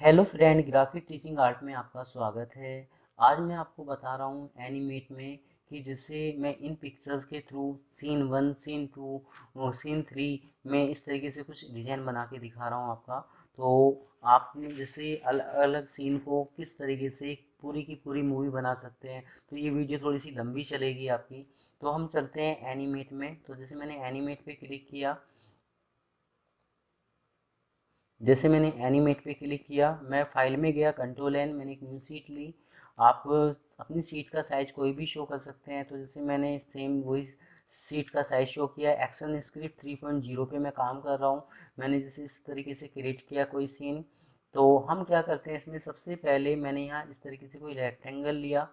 Hello friend, graphic teaching art में आपका स्वागत है। आज मैं आपको बता रहा हूँ एनिमेट में कि जैसे मैं इन पिक्चर्स के थ्रू सीन 1, सीन 2, सीन 3 में इस तरीके से कुछ डिज़ाइन बना के दिखा रहा हूँ आपका। तो आपने जैसे अलग अलग सीन को किस तरीके से पूरी की पूरी मूवी बना सकते हैं। तो ये वीडियो थोड़ी सी लंबी चलेगी आपकी। तो हम चलते हैं एनिमेट में। तो जैसे मैंने एनिमेट पे क्लिक किया, जैसे मैंने एनिमेट पे क्लिक किया, मैं फाइल में गया, कंट्रोल एन, मैंने एक न्यू सीट ली। आप अपनी सीट का साइज कोई भी शो कर सकते हैं। तो जैसे मैंने सेम वही सीट का साइज शो किया। एक्शन स्क्रिप्ट 3.0 पे मैं काम कर रहा हूँ। मैंने जैसे इस तरीके से क्रिएट किया कोई सीन। तो हम क्या करते हैं इसमें, सबसे पहले मैंने यहाँ इस तरीके से कोई रेक्टेंगल लिया।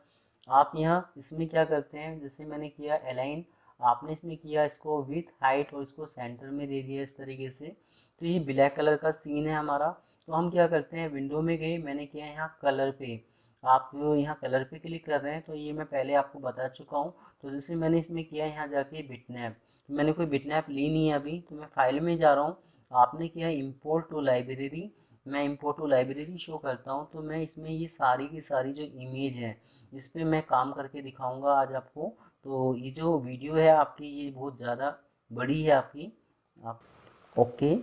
आप यहाँ इसमें क्या करते हैं, जैसे मैंने किया अलाइन, आपने इसमें किया इसको विथ हाइट और इसको सेंटर में दे दिया इस तरीके से। तो ये ब्लैक कलर का सीन है हमारा। तो हम क्या करते हैं, विंडो में गए, मैंने किया यहाँ कलर पे। आप यहाँ कलर पे क्लिक कर रहे हैं तो ये मैं पहले आपको बता चुका हूँ। तो जैसे मैंने इसमें किया यहाँ जाके बिटनैप, तो मैंने कोई बिटनैप ली नहीं है अभी, तो मैं फाइल में जा रहा हूँ। आपने किया इम्पोर्ट टू लाइब्रेरी, मैं इम्पोर्ट टू लाइब्रेरी शो करता हूँ। तो मैं इसमें ये सारी की सारी जो इमेज है इस पर मैं काम करके दिखाऊंगा आज आपको। तो ये जो वीडियो है आपकी, ये बहुत ज़्यादा बड़ी है आपकी। आप ओके।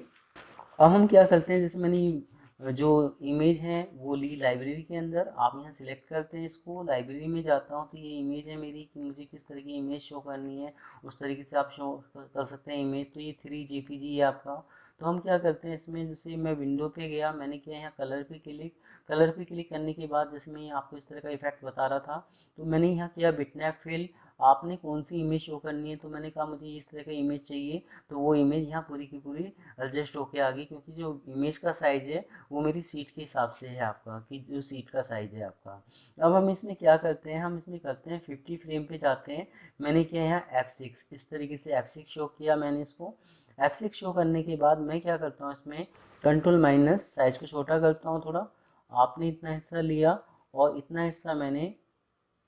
अब हम क्या करते हैं, जैसे मैंने जो इमेज है वो ली लाइब्रेरी के अंदर। आप यहाँ सिलेक्ट करते हैं इसको, लाइब्रेरी में जाता हूँ तो ये इमेज है मेरी कि मुझे किस तरह की इमेज शो करनी है उस तरीके से आप शो कर सकते हैं इमेज। तो ये 3 JPG है आपका। तो हम क्या करते हैं इसमें, जैसे मैं विंडो पे गया, मैंने किया यहाँ कलर पे क्लिक। कलर पे क्लिक करने के बाद जैसे मैं आपको इस तरह का इफेक्ट बता रहा था, तो मैंने यहाँ किया बिटनैप फिल। आपने कौन सी इमेज शो करनी है, तो मैंने कहा मुझे इस तरह का इमेज चाहिए। तो वो इमेज यहाँ पूरी की पूरी एडजस्ट होके आ गई, क्योंकि जो इमेज का साइज़ है वो मेरी सीट के हिसाब से है आपका, कि जो सीट का साइज़ है आपका। अब हम इसमें क्या करते हैं, हम इसमें करते हैं 50 फ्रेम पे जाते हैं। मैंने किया यहाँ F6, इस तरीके से F6 शो किया मैंने इसको। F6 शो करने के बाद मैं क्या करता हूँ, इसमें कंट्रोल माइनस, साइज़ को छोटा करता हूँ थोड़ा। आपने इतना हिस्सा लिया और इतना हिस्सा मैंने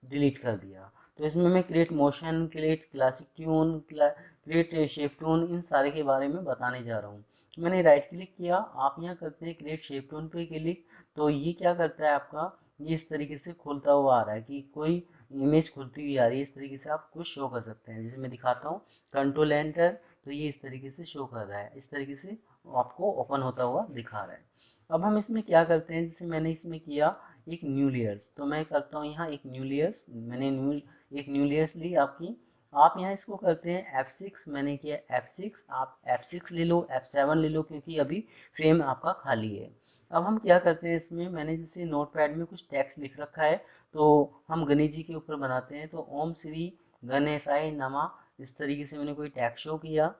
डिलीट कर दिया। तो इसमें मैं create motion, create classic tune, create shape tune, इन सारे के बारे में बताने जा रहा हूँ। तो मैंने राइट क्लिक किया, आप यहाँ करते हैं क्रिएट शेप ट्यून पे क्लिक। तो ये क्या करता है आपका, ये इस तरीके से खुलता हुआ आ रहा है कि कोई इमेज खुलती हुई आ रही है। इस तरीके से आप कुछ शो कर सकते हैं। जैसे मैं दिखाता हूँ, कंट्रोल एंटर, तो ये इस तरीके से शो कर रहा है, इस तरीके से आपको ओपन होता हुआ दिखा रहा है। अब हम इसमें क्या करते हैं, जैसे मैंने इसमें किया एक न्यू लेयर्स, तो मैं करता हूँ यहाँ एक न्यू लेयर्स, मैंने एक न्यू लेयर्स ली आपकी। आप यहाँ इसको करते हैं F6, मैंने किया F6, आप F6 ले लो, F7 ले लो, क्योंकि अभी फ्रेम आपका खाली है। अब हम क्या करते हैं इसमें, मैंने जैसे नोट पैड में कुछ टेक्स्ट लिख रखा है, तो हम गणेश जी के ऊपर बनाते हैं। तो ओम श्री गणेशाय नमः, इस तरीके से मैंने कोई टैग शो किया।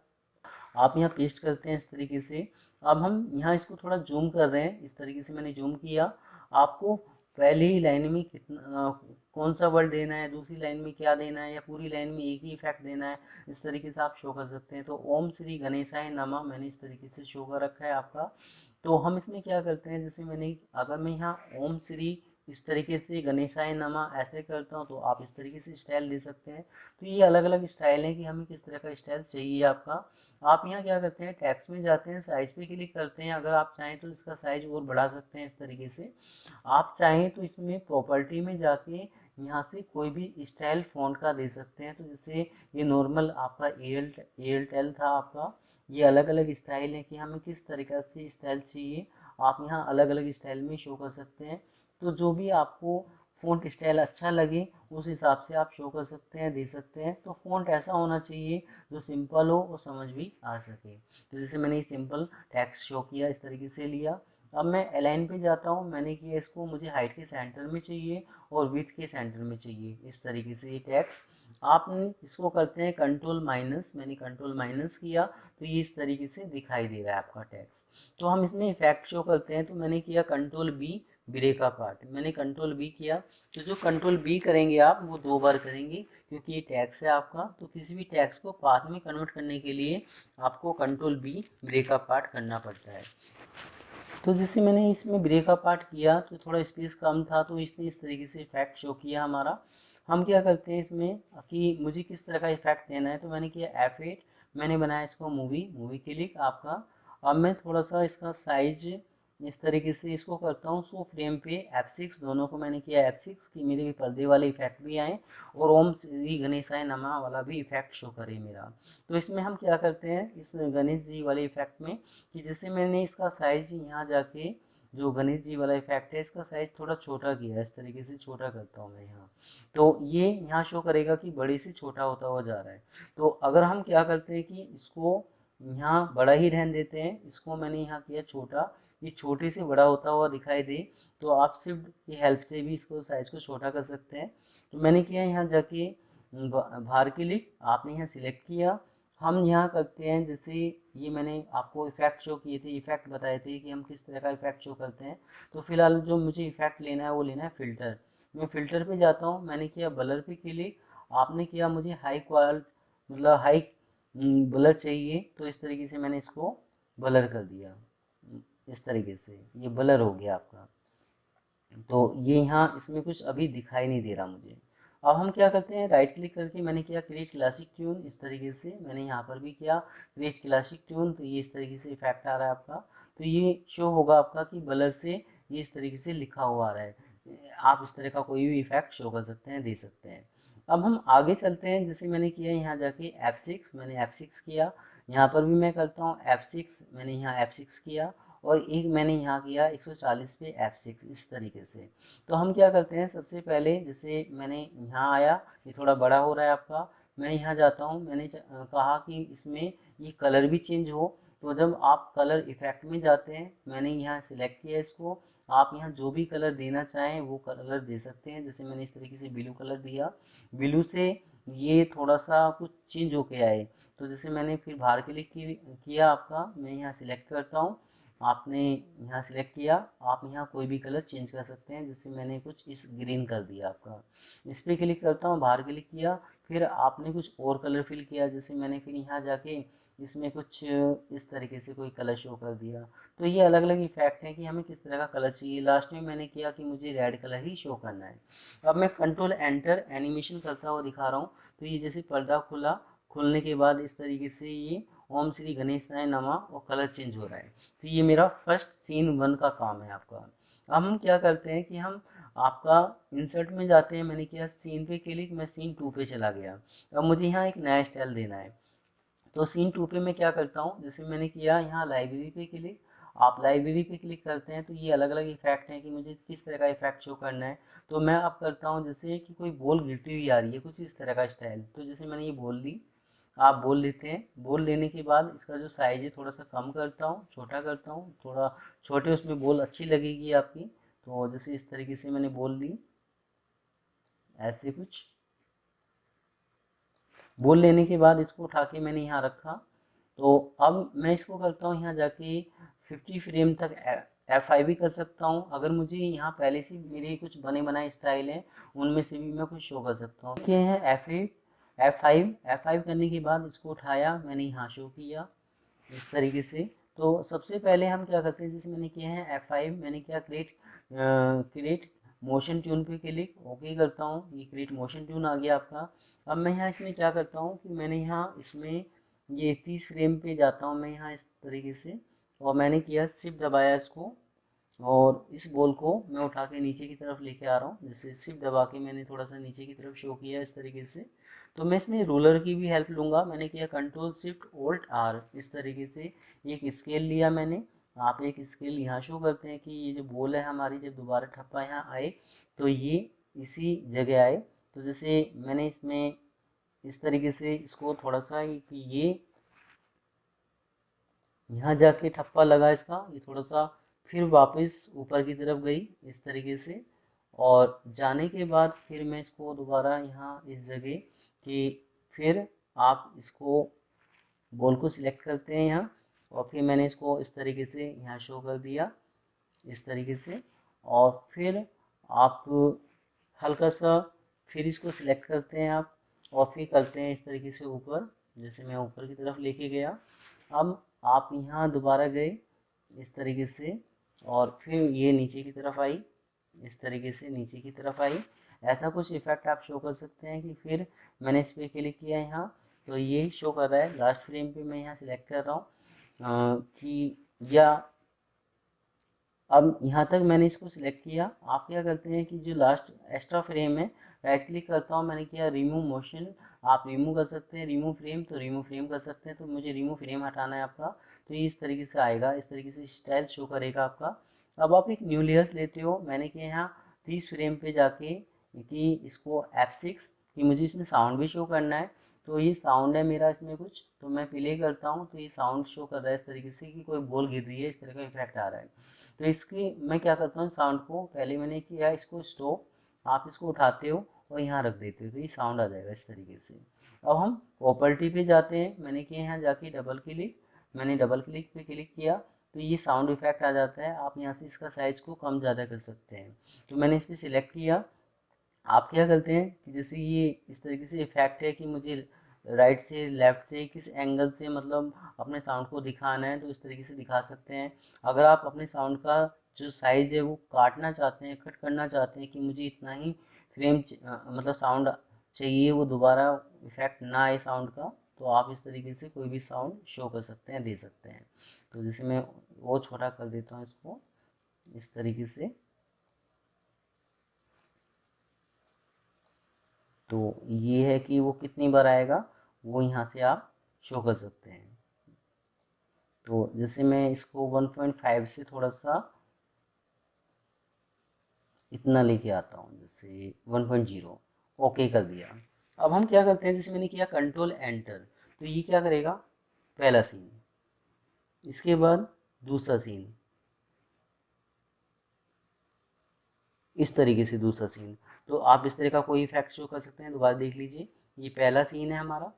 आप यहाँ पेस्ट करते हैं इस तरीके से। अब हम यहाँ इसको थोड़ा जूम कर रहे हैं, इस तरीके से मैंने जूम किया। आपको पहले ही लाइन में कितना कौन सा वर्ड देना है, दूसरी लाइन में क्या देना है, या पूरी लाइन में एक ही इफेक्ट देना है, इस तरीके से आप शो कर सकते हैं। तो ओम श्री गणेशाय नमः मैंने इस तरीके से शो कर रखा है आपका। तो हम इसमें क्या करते हैं, जैसे मैंने अगर मैं यहाँ ओम श्री इस तरीके से गणेशाय नमः ऐसे करता हूँ, तो आप इस तरीके से स्टाइल दे सकते हैं। तो ये अलग अलग स्टाइल है कि हमें किस तरह का स्टाइल चाहिए आपका। आप यहाँ क्या करते हैं, टेक्स्ट में जाते हैं, साइज पे क्लिक करते हैं। अगर आप चाहें तो इसका साइज और बढ़ा सकते हैं इस तरीके से। आप चाहें तो इसमें प्रॉपर्टी में जाके यहाँ से कोई भी स्टाइल फ़ॉन्ट का दे सकते हैं। तो जैसे ये नॉर्मल आपका एयरटेल था आपका, ये अलग अलग स्टाइल है कि हमें किस तरीक़ा से स्टाइल चाहिए। आप यहाँ अलग अलग स्टाइल में शो कर सकते हैं। तो जो भी आपको फ़ॉन्ट स्टाइल अच्छा लगे उस हिसाब से आप शो कर सकते हैं, दे सकते हैं। तो फ़ॉन्ट ऐसा होना चाहिए जो सिंपल हो और समझ भी आ सके। तो जैसे मैंने सिंपल टेक्स्ट शो किया, इस तरीके से लिया। अब मैं अलाइन पे जाता हूँ, मैंने किया इसको, मुझे हाइट के सेंटर में चाहिए और विड्थ के सेंटर में चाहिए, इस तरीके से ये टेक्स्ट। आप इसको करते हैं कंट्रोल माइनस, मैंने कंट्रोल माइनस किया, तो ये इस तरीके से दिखाई दे रहा है आपका टेक्स्ट। तो हम इसमें इफेक्ट शो करते हैं, तो मैंने किया कंट्रोल बी, ब्रेक का पार्ट, मैंने कंट्रोल बी किया। तो जो कंट्रोल बी करेंगे आप, वो 2 बार करेंगे, क्योंकि ये टैक्स है आपका। तो किसी भी टैक्स को पाथ में कन्वर्ट करने के लिए आपको कंट्रोल बी ब्रेक का पार्ट करना पड़ता है। तो जैसे मैंने इसमें ब्रेक का पार्ट किया, तो थोड़ा स्पेस कम था, तो इसने इस तरीके से इफेक्ट शो किया हमारा। हम क्या करते हैं इसमें कि मुझे किस तरह का इफेक्ट देना है, तो मैंने किया F8, मैंने बनाया इसको मूवी, मूवी क्लिक आपका। अब मैं थोड़ा सा इसका साइज इस तरीके से इसको करता हूँ। सो फ्रेम पे F6, दोनों को मैंने किया F6 कि मेरे भी पर्दे वाले इफेक्ट भी आए और ओम श्री गणेशाय नमः वाला भी इफेक्ट शो करे मेरा। तो इसमें हम क्या करते हैं इस गणेश जी वाले इफेक्ट में कि जैसे मैंने इसका साइज यहाँ जाके जो गणेश जी वाला इफेक्ट है इसका साइज थोड़ा छोटा किया है, इस तरीके से छोटा करता हूँ मैं यहाँ। तो ये यहाँ शो करेगा कि बड़े से छोटा होता हुआ जा रहा है। तो अगर हम क्या करते हैं कि इसको यहाँ बड़ा ही रहने देते हैं, इसको मैंने यहाँ किया छोटा, ये छोटे से बड़ा होता हुआ दिखाई दे, तो आप सिर्फ ये हेल्प से भी इसको साइज को छोटा कर सकते हैं। तो मैंने किया यहाँ जाके बाहर क्लिक, आपने यहाँ सिलेक्ट किया। हम यहाँ करते हैं जैसे ये मैंने आपको इफेक्ट शो किए थे, इफेक्ट बताए थे कि हम किस तरह का इफेक्ट शो करते हैं। तो फिलहाल जो मुझे इफेक्ट लेना है वो लेना है फिल्टर। मैं फिल्टर पे जाता हूँ, मैंने किया ब्लर पे क्लिक, आपने किया मुझे हाई क्वालिटी मतलब हाई ब्लर चाहिए, तो इस तरीके से मैंने इसको ब्लर कर दिया। इस तरीके से ये ब्लर हो गया आपका। तो ये यहाँ इसमें कुछ अभी दिखाई नहीं दे रहा मुझे। अब हम क्या करते हैं, राइट क्लिक करके मैंने किया क्रिएट क्लासिक ट्यून, इस तरीके से मैंने यहाँ पर भी किया क्रिएट क्लासिक ट्यून। तो ये इस तरीके से इफेक्ट आ रहा है आपका। तो ये शो होगा आपका कि ब्लर से ये इस तरीके से लिखा हुआ आ रहा है। आप इस तरह का कोई भी इफेक्ट शो कर सकते हैं, दे सकते हैं। अब हम आगे चलते हैं, जैसे मैंने किया यहाँ जाके F6, मैंने F6 किया, यहाँ पर भी मैं करता हूँ F6, मैंने यहाँ F6 किया और एक मैंने यहाँ किया 140 पे F6, इस तरीके से। तो हम क्या करते हैं, सबसे पहले जैसे मैंने यहाँ आया, ये थोड़ा बड़ा हो रहा है आपका, मैं यहाँ जाता हूँ, मैंने कहा कि इसमें ये कलर भी चेंज हो। तो जब आप कलर इफेक्ट में जाते हैं, मैंने यहाँ सिलेक्ट किया इसको, आप यहाँ जो भी कलर देना चाहें वो कलर दे सकते हैं। जैसे मैंने इस तरीके से ब्लू कलर दिया, ब्लू से ये थोड़ा सा कुछ चेंज होके आए। तो जैसे मैंने फिर बाहर क्लिक किया आपका, मैं यहाँ सिलेक्ट करता हूँ, आपने यहाँ सिलेक्ट किया, आप यहाँ कोई भी कलर चेंज कर सकते हैं। जैसे मैंने कुछ इस ग्रीन कर दिया आपका, इस पर क्लिक करता हूँ, बाहर क्लिक किया, फिर आपने कुछ और कलर फिल किया। जैसे मैंने फिर यहाँ जाके इसमें कुछ इस तरीके से कोई कलर शो कर दिया। तो ये अलग अलग इफेक्ट हैं कि हमें किस तरह का कलर चाहिए। लास्ट में मैंने किया कि मुझे रेड कलर ही शो करना है। अब मैं कंट्रोल एंटर एनिमेशन करता हुआ दिखा रहा हूँ। तो ये जैसे पर्दा खुला, खुलने के बाद इस तरीके से ये ओम श्री गणेशाय नमः और कलर चेंज हो रहा है। तो ये मेरा फर्स्ट सीन 1 का काम है आपका। अब हम क्या करते हैं कि हम आपका इंसर्ट में जाते हैं, मैंने किया सीन पे क्लिक, मैं सीन 2 पे चला गया। अब मुझे यहाँ एक नया स्टाइल देना है। तो सीन 2 पे मैं क्या करता हूँ, जैसे मैंने किया यहाँ लाइब्रेरी पे क्लिक, आप लाइब्रेरी पे क्लिक करते हैं तो ये अलग अलग इफेक्ट हैं कि मुझे किस तरह का इफेक्ट शो करना है। तो मैं अब करता हूँ जैसे कि कोई बॉल गिरती हुई आ रही है, कुछ इस तरह का स्टाइल। तो जैसे मैंने ये बॉल ली, आप बॉल लेते हैं, बॉल लेने के बाद इसका जो साइज है थोड़ा सा कम करता हूँ, छोटा करता हूँ, थोड़ा छोटे उसमें बॉल अच्छी लगेगी आपकी। तो जैसे इस तरीके से मैंने बॉल ली, ऐसे कुछ बॉल लेने के बाद इसको उठा के मैंने यहाँ रखा। तो अब मैं इसको करता हूँ यहाँ जाके 50 फ्रेम तक F5 भी कर सकता हूँ। अगर मुझे यहाँ पहले से मेरे कुछ बने बनाए स्टाइल हैं उनमें से भी मैं कुछ शो कर सकता हूँ। ये है F5 करने के बाद इसको उठाया, मैंने यहाँ शो किया इस तरीके से। तो सबसे पहले हम क्या करते हैं, जैसे मैंने किया है F5, मैंने क्या क्रिएट मोशन ट्यून पे क्लिक, ओके करता हूँ, ये क्रिएट मोशन ट्यून आ गया आपका। अब मैं यहाँ इसमें क्या करता हूँ कि मैंने यहाँ इसमें ये 30 फ्रेम पे जाता हूँ मैं यहाँ इस तरीके से, और मैंने किया शिफ्ट दबाया इसको, और इस बॉल को मैं उठा के नीचे की तरफ लेके आ रहा हूँ। जैसे शिफ्ट दबा के मैंने थोड़ा सा नीचे की तरफ शो किया इस तरीके से। तो मैं इसमें रूलर की भी हेल्प लूँगा, मैंने किया कंट्रोल शिफ्ट ओल्ट आर, इस तरीके से एक स्केल लिया मैंने। आप एक स्केल यहाँ शो करते हैं कि ये जो बॉल है हमारी जब दोबारा ठप्पा यहाँ आए तो ये इसी जगह आए। तो जैसे मैंने इसमें इस तरीके से इसको थोड़ा सा कि ये यहाँ जाके ठप्पा लगा इसका, ये थोड़ा सा फिर वापस ऊपर की तरफ गई इस तरीके से, और जाने के बाद फिर मैं इसको दोबारा यहाँ इस जगह कि फिर आप इसको बॉल को सिलेक्ट करते हैं यहाँ, और फिर मैंने इसको इस तरीके से यहाँ शो कर दिया इस तरीके से। और फिर आप हल्का सा फिर इसको सिलेक्ट करते हैं आप, और फिर करते हैं इस तरीके से ऊपर, जैसे मैं ऊपर की तरफ लेके गया। अब आप यहाँ दोबारा गए इस तरीके से, और फिर ये नीचे की तरफ आई इस तरीके से, नीचे की तरफ आई। ऐसा कुछ इफेक्ट आप शो कर सकते हैं कि फिर मैंने इस पर क्लिक किया यहाँ, तो ये शो कर रहा है। लास्ट फ्रेम पे मैं यहाँ सिलेक्ट कर रहा हूँ कि या अब यहाँ तक मैंने इसको सिलेक्ट किया। आप क्या करते हैं कि जो लास्ट एक्स्ट्रा फ्रेम है, राइट क्लिक करता हूँ, मैंने किया रिमूव मोशन, आप रिमूव कर सकते हैं, रिमूव फ्रेम तो रिमूव फ्रेम कर सकते हैं। तो मुझे रिमूव फ्रेम हटाना है आपका, तो ये इस तरीके से आएगा, इस तरीके से स्टाइल शो करेगा आपका। अब आप एक न्यू लेयर्स लेते हो, मैंने किया यहाँ 30 फ्रेम पे जाके कि इसको F6 कि मुझे इसमें साउंड भी शो करना है। तो ये साउंड है मेरा इसमें कुछ, तो मैं प्ले करता हूँ तो ये साउंड शो कर रहा है इस तरीके से कि कोई बॉल गिर रही है, इस तरह का इफेक्ट आ रहा है। तो इसकी मैं क्या करता हूँ, साउंड को पहले मैंने किया इसको स्टॉप, आप इसको उठाते हो और यहाँ रख देते हो तो ये साउंड आ जाएगा इस तरीके से। अब हम प्रॉपर्टी पे जाते हैं, मैंने किया यहाँ जाके डबल क्लिक, मैंने डबल क्लिक पे क्लिक किया तो ये साउंड इफेक्ट आ जाता है। आप यहाँ से इसका साइज़ को कम ज़्यादा कर सकते हैं। तो मैंने इस पर सिलेक्ट किया। आप क्या करते हैं कि जैसे ये इस तरीके से इफेक्ट है कि मुझे राइट से लेफ़्ट से किस एंगल से मतलब अपने साउंड को दिखाना है, तो इस तरीके से दिखा सकते हैं। अगर आप अपने साउंड का जो साइज़ है वो काटना चाहते हैं, कट करना चाहते हैं कि मुझे इतना ही फ्रेम मतलब साउंड चाहिए, वो दोबारा इफेक्ट ना आए साउंड का, तो आप इस तरीके से कोई भी साउंड शो कर सकते हैं, दे सकते हैं। तो जैसे मैं वो छोटा कर देता हूँ इसको इस तरीके से। तो ये है कि वो कितनी बार आएगा वो यहाँ से आप शो कर सकते हैं। तो जैसे मैं इसको 1.5 से थोड़ा सा इतना लेके आता हूँ, जैसे 1.0 ओके कर दिया। अब हम क्या करते हैं, जैसे मैंने किया कंट्रोल एंटर, तो ये क्या करेगा, पहला सीन, इसके बाद दूसरा सीन, इस तरीके से दूसरा सीन। तो आप इस तरह का कोई इफेक्ट शो कर सकते हैं। दोबारा देख लीजिए, ये पहला सीन है हमारा,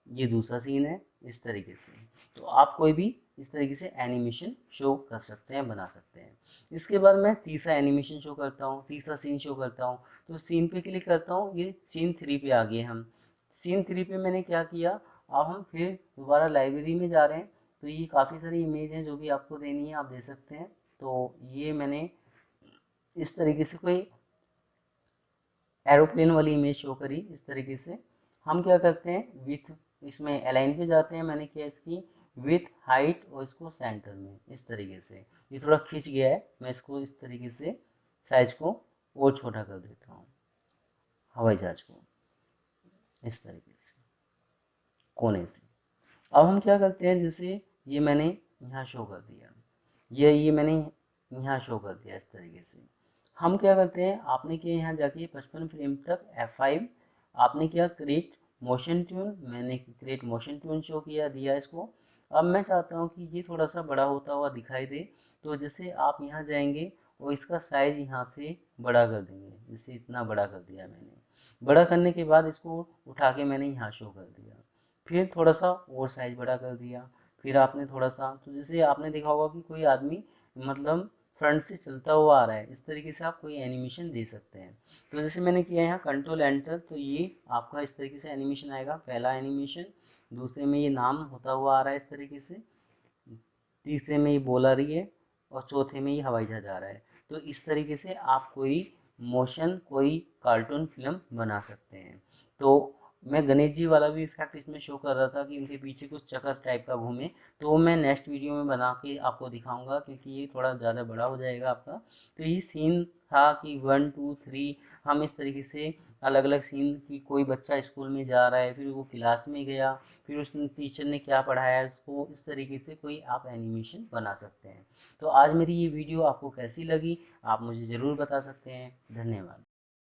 ये दूसरा सीन है, इस तरीके से। तो आप कोई भी इस तरीके से एनिमेशन शो कर सकते हैं, बना सकते हैं। इसके बाद मैं तीसरा एनिमेशन शो करता हूँ, तीसरा सीन शो करता हूँ। तो सीन पे क्लिक करता हूँ, ये सीन 3 पे आ गए हम। सीन 3 पे मैंने क्या किया, अब हम फिर दोबारा लाइब्रेरी में जा रहे हैं। तो ये काफ़ी सारी इमेज हैं जो भी आपको देनी है, आप दे सकते हैं। तो ये मैंने इस तरीके से कोई एरोप्लेन वाली इमेज शो करी इस तरीके से। हम क्या करते हैं, विथ इसमें अलाइन पे जाते हैं, मैंने किया इसकी विथ हाइट और इसको सेंटर में इस तरीके से। ये थोड़ा खिंच गया है, मैं इसको इस तरीके से साइज को और छोटा कर देता हूँ, हवाई जहाज को इस तरीके से कोने से। अब हम क्या करते हैं, जैसे ये मैंने यहाँ शो कर दिया, ये मैंने यहाँ शो कर दिया इस तरीके से। हम क्या करते हैं, आपने किया यहाँ जाके 55 फ्रेम तक F5, आपने किया क्रिएट मोशन ट्यून, मैंने क्रिएट मोशन ट्यून शो किया दिया इसको। अब मैं चाहता हूँ कि ये थोड़ा सा बड़ा होता हुआ दिखाई दे, तो जैसे आप यहाँ जाएंगे और इसका साइज़ यहाँ से बड़ा कर देंगे, जैसे इतना बड़ा कर दिया मैंने। बड़ा करने के बाद इसको उठा के मैंने यहाँ शो कर दिया, फिर थोड़ा सा और साइज़ बड़ा कर दिया, फिर आपने थोड़ा सा, तो जैसे आपने देखा होगा कि कोई आदमी मतलब फ्रंट से चलता हुआ आ रहा है, इस तरीके से आप कोई एनिमेशन दे सकते हैं। तो जैसे मैंने किया यहाँ कंट्रोल एंटर, तो ये आपका इस तरीके से एनिमेशन आएगा, पहला एनिमेशन। दूसरे में ये नाम होता हुआ आ रहा है इस तरीके से, तीसरे में ये बोल आ रही है, और चौथे में ये हवाई जहाज आ रहा है। तो इस तरीके से आप कोई मोशन कोई कार्टून फिल्म बना सकते हैं। तो मैं गणेश जी वाला भी इफेक्ट इसमें शो कर रहा था कि उनके पीछे कुछ चक्कर टाइप का घूमे, तो वो मैं नेक्स्ट वीडियो में बना के आपको दिखाऊंगा, क्योंकि ये थोड़ा ज़्यादा बड़ा हो जाएगा आपका। तो ये सीन था कि 1 2 3 हम इस तरीके से अलग अलग सीन की, कोई बच्चा स्कूल में जा रहा है, फिर वो क्लास में गया, फिर उस टीचर ने क्या पढ़ाया उसको, इस तरीके से कोई आप एनिमेशन बना सकते हैं। तो आज मेरी ये वीडियो आपको कैसी लगी आप मुझे ज़रूर बता सकते हैं। धन्यवाद।